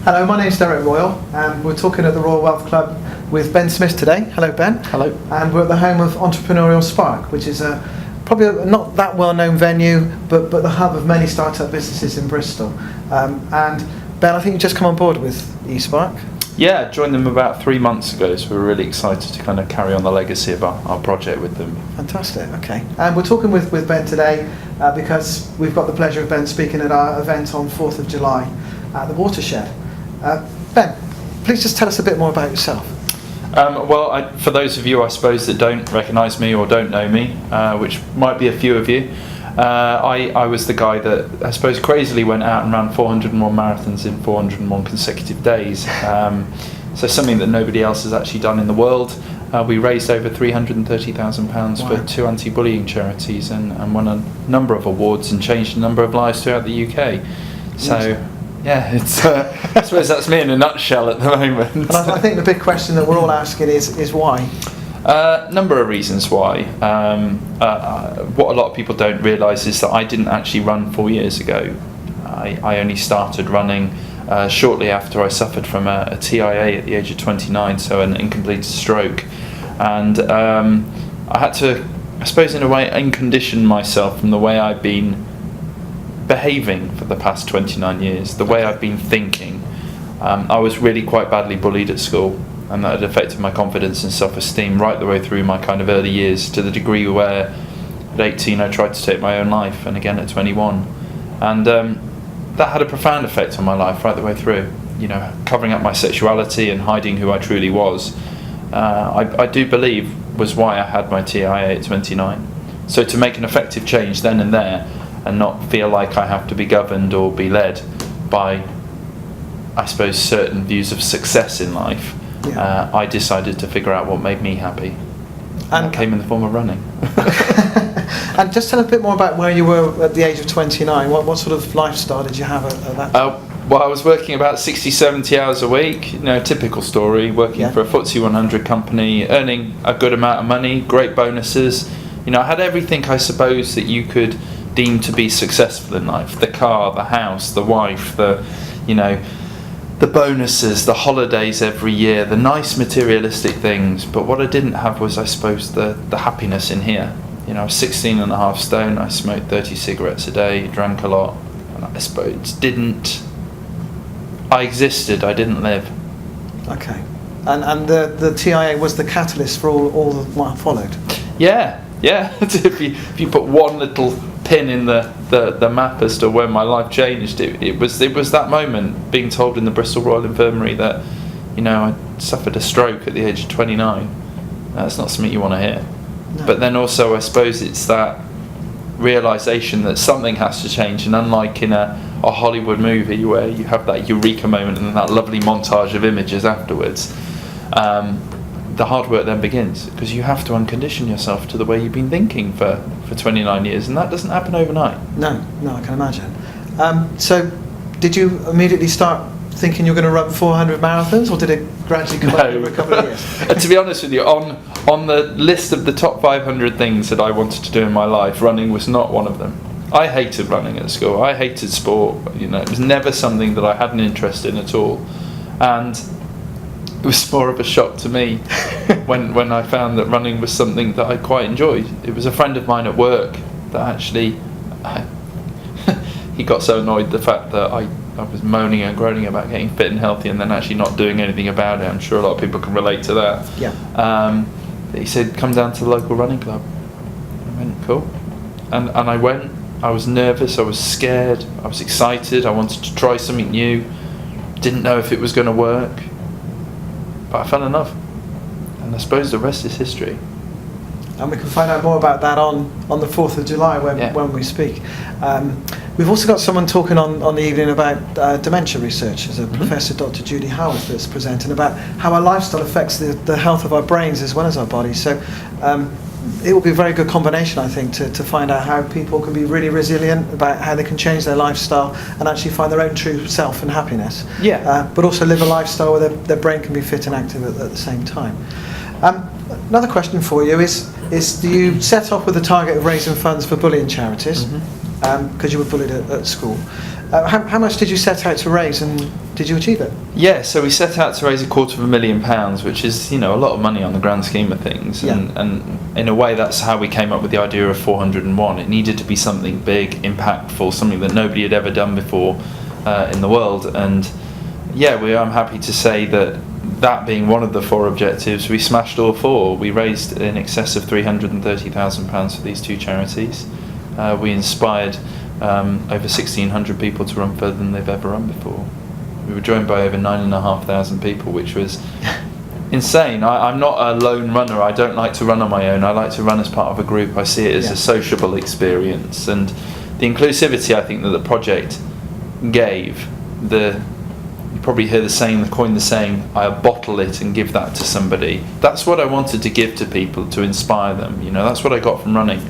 Hello, my name's Derrick Royall, and we're talking at the Royal Wealth Club with Ben Smith today. Hello, Ben. Hello. And we're at the home of Entrepreneurial Spark, which is probably not that well-known venue, but the hub of many startup businesses in Bristol. And Ben, I think you just come on board with eSpark. Yeah, joined them about 3 months ago, so we're really excited to kind of carry on the legacy of our project with them. Fantastic, okay. And we're talking with Ben today because we've got the pleasure of Ben speaking at our event on 4th of July at the Watershed. Ben, please just tell us a bit more about yourself. For those of you, I suppose, that don't recognise me or don't know me, which might be a few of you, I was the guy that, I suppose, crazily went out and ran 401 marathons in 401 consecutive days. So something that nobody else has actually done in the world. We raised over £330,000 Wow. for 2 anti-bullying charities and won a number of awards and changed a number of lives throughout the UK. So, yeah, it's, I suppose that's me in a nutshell at the moment. And I think the big question that we're all asking is why? Number of reasons why. What a lot of people don't realise is that I didn't actually run 4 years ago. I only started running shortly after I suffered from a TIA at the age of 29, so an incomplete stroke. And I had to, I suppose in a way, uncondition myself from the way I've been behaving for the past 29 years, the way I've been thinking. I was really quite badly bullied at school, and that had affected my confidence and self-esteem right the way through my kind of early years, to the degree where at 18 I tried to take my own life, and again at 21. And that had a profound effect on my life right the way through. You know, covering up my sexuality and hiding who I truly was, I do believe was why I had my TIA at 29. So to make an effective change then and there, and not feel like I have to be governed or be led by, I suppose, certain views of success in life, I decided to figure out what made me happy. And that came in the form of running. And just tell us a bit more about where you were at the age of 29. What sort of lifestyle did you have at that time? Well, I was working about 60, 70 hours a week, typical story, working for a FTSE 100 company, earning a good amount of money, great bonuses. I had everything, I suppose, that you could deem to be successful in life: the car, the house, the wife, the bonuses, the holidays every year, the nice materialistic things. But what I didn't have was, I suppose, the happiness in here. I was 16.5 stone, I smoked 30 cigarettes a day, drank a lot, and I suppose I existed, I didn't live. Okay. And the TIA was the catalyst for all what followed? Yeah. If you put one little pin in the map as to when my life changed, it was that moment, being told in the Bristol Royal Infirmary that I suffered a stroke at the age of 29. That's not something you want to hear. No. But then also, I suppose, it's that realisation that something has to change, and unlike in a Hollywood movie where you have that eureka moment and then that lovely montage of images afterwards, the hard work then begins, because you have to uncondition yourself to the way you've been thinking for 29 years, and that doesn't happen overnight. No, I can imagine. So did you immediately start thinking you were going to run 400 marathons, or did it gradually come up over a couple of years? To be honest with you, on the list of the top 500 things that I wanted to do in my life, running was not one of them. I hated running at school. I hated sport. It was never something that I had an interest in at all. And it was more of a shock to me when I found that running was something that I quite enjoyed. It was a friend of mine at work that actually, he got so annoyed the fact that I was moaning and groaning about getting fit and healthy and then actually not doing anything about it. I'm sure a lot of people can relate to that. Yeah. He said, come down to the local running club. I went, cool. And I went. I was nervous, I was scared, I was excited, I wanted to try something new. Didn't know if it was going to work. But I fell in love. And I suppose the rest is history. And we can find out more about that on the 4th of July when we speak. We've also got someone talking on the evening about dementia research. There's a Professor Dr. Judy Howarth that's presenting about how our lifestyle affects the health of our brains as well as our bodies. So it will be a very good combination, I think, to find out how people can be really resilient, about how they can change their lifestyle and actually find their own true self and happiness. Yeah. But also live a lifestyle where their brain can be fit and active at the same time. Another question for you is do you set off with the target of raising funds for bullying charities? Because you were bullied at school. How much did you set out to raise, and did you achieve it? Yeah, so we set out to raise £250,000, which is, a lot of money on the grand scheme of things. Yeah. And in a way, that's how we came up with the idea of 401. It needed to be something big, impactful, something that nobody had ever done before in the world. And yeah, I'm happy to say that being one of the 4 objectives, we smashed all 4. We raised in excess of £330,000 for these 2 charities. We inspired over 1,600 people to run further than they've ever run before. We were joined by over 9,500 people, which was insane. I'm not a lone runner. I don't like to run on my own. I like to run as part of a group. I see it as a sociable experience, and the inclusivity I think that the project gave. You probably hear coin the saying, I bottle it and give that to somebody. That's what I wanted to give to people, to inspire them. That's what I got from running,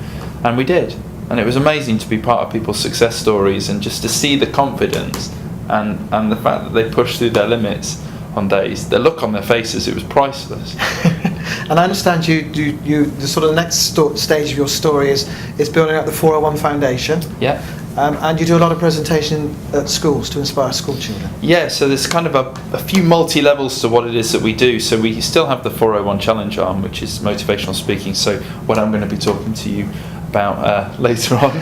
and we did. And it was amazing to be part of people's success stories and just to see the confidence and the fact that they pushed through their limits on days. The look on their faces, it was priceless. And I understand you the sort of next stage of your story is building up the 401 Foundation. Yeah. And you do a lot of presentation at schools to inspire school children. Yeah, so there's kind of a few multi-levels to what it is that we do. So we still have the 401 Challenge arm, which is motivational speaking, so what I'm going to be talking to you about later on.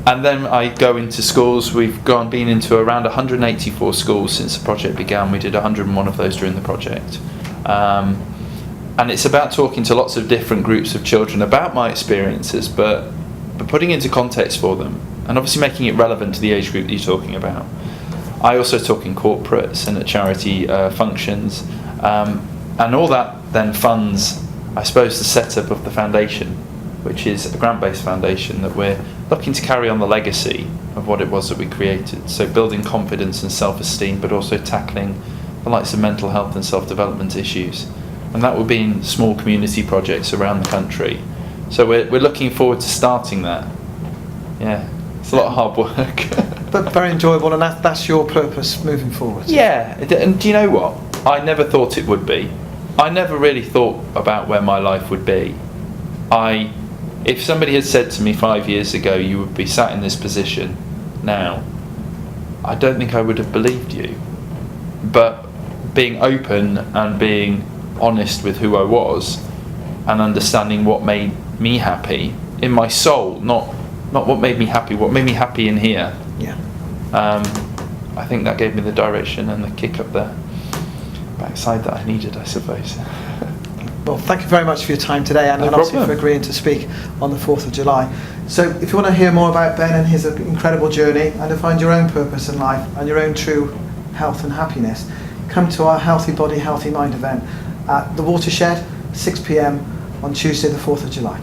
And then I go into schools. We've been into around 184 schools since the project began. We did 101 of those during the project. And it's about talking to lots of different groups of children about my experiences, but putting into context for them, and obviously making it relevant to the age group that you're talking about. I also talk in corporates and at charity functions, and all that then funds, I suppose, the setup of the foundation, which is a grant-based foundation that we're looking to carry on the legacy of what it was that we created. So building confidence and self-esteem, but also tackling the likes of mental health and self-development issues. And that will be in small community projects around the country. So we're looking forward to starting that. Yeah, it's a lot of hard work. But very enjoyable, and that's your purpose moving forward. Yeah, and do you know what? I never thought it would be. I never really thought about where my life would be. If somebody had said to me 5 years ago, you would be sat in this position now, I don't think I would have believed you. But being open and being honest with who I was and understanding what made me happy in my soul, not what made me happy in here. Yeah. I think that gave me the direction and the kick up the backside that I needed, I suppose. Well, thank you very much for your time today, and obviously for agreeing to speak on the 4th of July. So if you want to hear more about Ben and his incredible journey, and to find your own purpose in life and your own true health and happiness, come to our Healthy Body, Healthy Mind event at the Watershed, 6 p.m. on Tuesday the 4th of July.